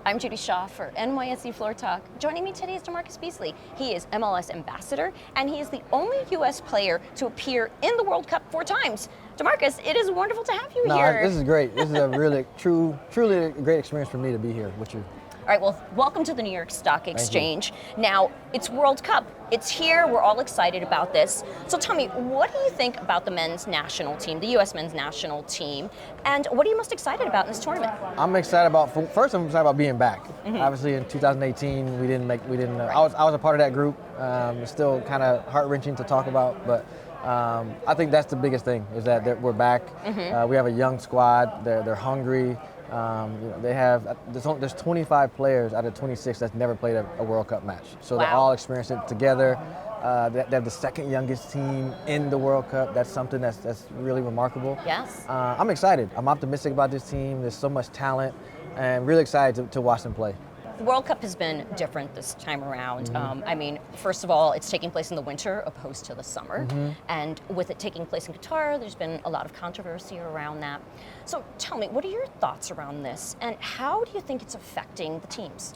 I'm Judy Shaw for NYSE Floor Talk. Joining me today is DaMarcus Beasley. He is MLS ambassador, and he is the only U.S. player to appear in the World Cup 4 times. DaMarcus, it is wonderful to have you here. This is great. This is a really, truly a great experience for me to be here with you. All right, well, welcome to the New York Stock Exchange. Now, it's World Cup. It's here. We're all excited about this. So tell me, what do you think about the men's national team, the U.S. men's national team, and what are you most excited about in this tournament? I'm excited about, first I'm excited about being back. Obviously in 2018, we didn't, I was a part of that group. It's still kind of heart-wrenching to talk about, but I think that's the biggest thing, is that we're back. We have a young squad. They're hungry. They have, there's 25 players out of 26 that's never played a World Cup match. So They're all experiencing it together. They have the second youngest team in the World Cup. That's something that's really remarkable. Yes. I'm excited. I'm optimistic about this team. There's so much talent, and really excited to watch them play. The World Cup has been different this time around. I mean, first of all, it's taking place in the winter opposed to the summer. And with it taking place in Qatar, there's been a lot of controversy around that. So tell me, what are your thoughts around this? And how do you think it's affecting the teams?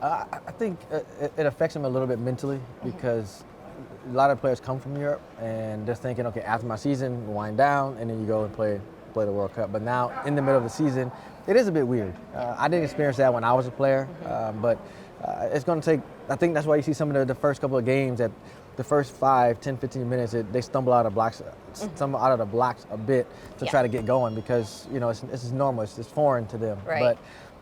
I think it affects them a little bit mentally, because a lot of players come from Europe and they're thinking, okay, after my season, wind down, and then you go and play the World Cup. But now, in the middle of the season, it is a bit weird. I didn't experience that when I was a player, but it's going to take, I think that's why you see some of the first couple of games, that the first 5, 10, 15 minutes, they stumble out of blocks, a bit to try to get going, because, it's normal, it's foreign to them. Right.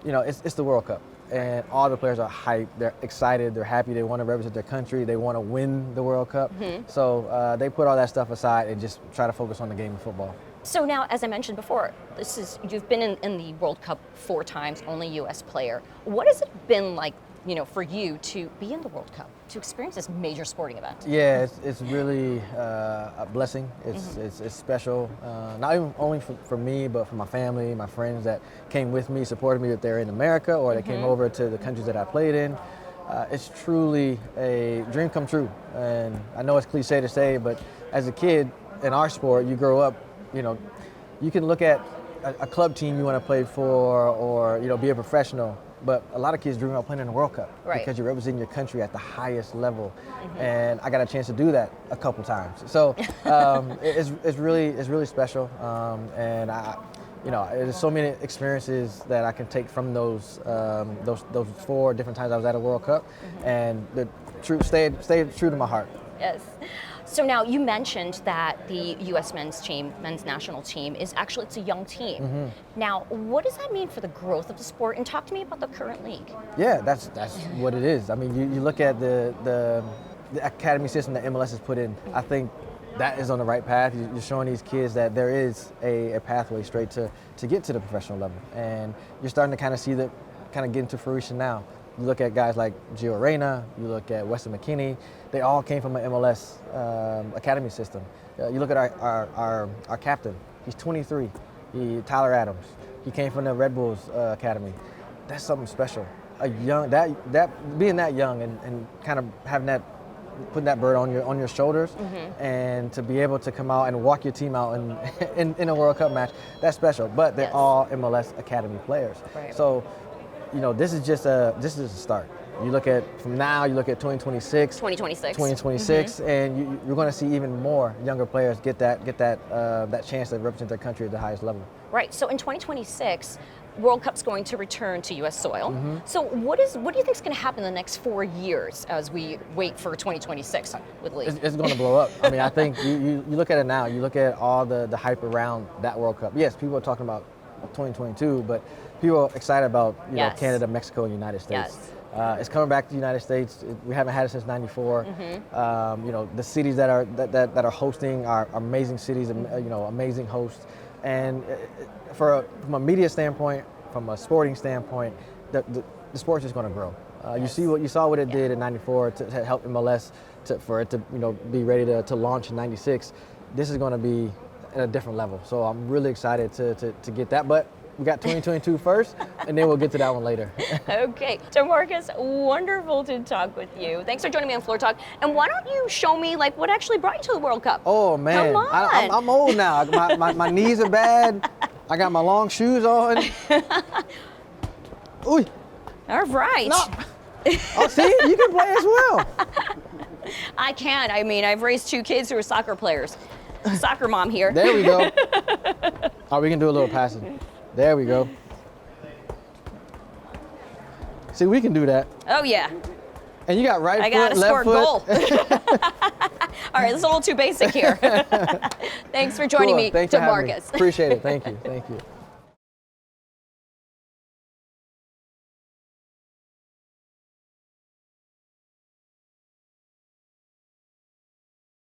But, it's the World Cup, and all the players are hyped, they're excited, they're happy, they want to represent their country, they want to win the World Cup. So they put all that stuff aside and just try to focus on the game of football. So now, as I mentioned before, you've been in the World Cup 4 times, only U.S. player. What has it been like, for you to be in the World Cup, to experience this major sporting event? Yeah, it's really a blessing. It's special, not even only for me, but for my family, my friends that came with me, supported me, if they're in America or they came over to the countries that I played in. It's truly a dream come true. And I know it's cliche to say, but as a kid in our sport, you grow up, you can look at a club team you want to play for, or be a professional. But a lot of kids dream about playing in the World Cup, because you're representing your country at the highest level. And I got a chance to do that a couple times. So it's really special. And there's so many experiences that I can take from those 4 different times I was at a World Cup, and the stayed true to my heart. Yes. So now, you mentioned that the U.S. men's national team it's a young team. Now, what does that mean for the growth of the sport? And talk to me about the current league. Yeah, that's what it is. I mean, you look at the academy system that MLS has put in. I think that is on the right path. You're showing these kids that there is a pathway straight to get to the professional level, and you're starting to kind of see that get into fruition now. You look at guys like Gio Reyna, you look at Weston McKennie, they all came from an MLS academy system. You look at our captain, he's 23, Tyler Adams. He came from the Red Bulls academy. That's something special. Being that young and kind of having putting that burden on your shoulders, and to be able to come out and walk your team out in a World Cup match, that's special. But they're all MLS academy players. Right. So, this is just a start. You look at 2026, and you're going to see even more younger players get that chance to represent their country at the highest level. Right. So in 2026, World Cup's going to return to U.S. soil. So what do you think is going to happen in the next 4 years as we wait for 2026 with League? It's going to blow up. I mean, I think you look at it now. You look at all the hype around that World Cup. Yes, people are talking about 2022, but people are excited about Canada, Mexico, and United States. It's coming back to the United States. We haven't had it since '94. The cities that are hosting are amazing cities, amazing hosts. And from a media standpoint, from a sporting standpoint, the sport's just going to grow. You saw what it did in '94 to help MLS for it to be ready to launch in '96. This is going to be at a different level. So I'm really excited to get that. But we got 2022 first, and then we'll get to that one later. Okay. DaMarcus, wonderful to talk with you. Thanks for joining me on Floor Talk. And why don't you show me what actually brought you to the World Cup? Oh, man. Come on. I'm old now. My knees are bad. I got my long shoes on. Ooh. All right. No. Oh, see, you can play as well. I can. I mean, I've raised 2 kids who are soccer players. Soccer mom here. There we go. Oh, we can do a little passing. There we go. See, we can do that. Oh, yeah. And you got right I foot, gotta left score a foot. goal. All right, this is a little too basic here. Thanks for joining Cool. me, Thanks for having me. DaMarcus. Appreciate it. Thank you. Thank you.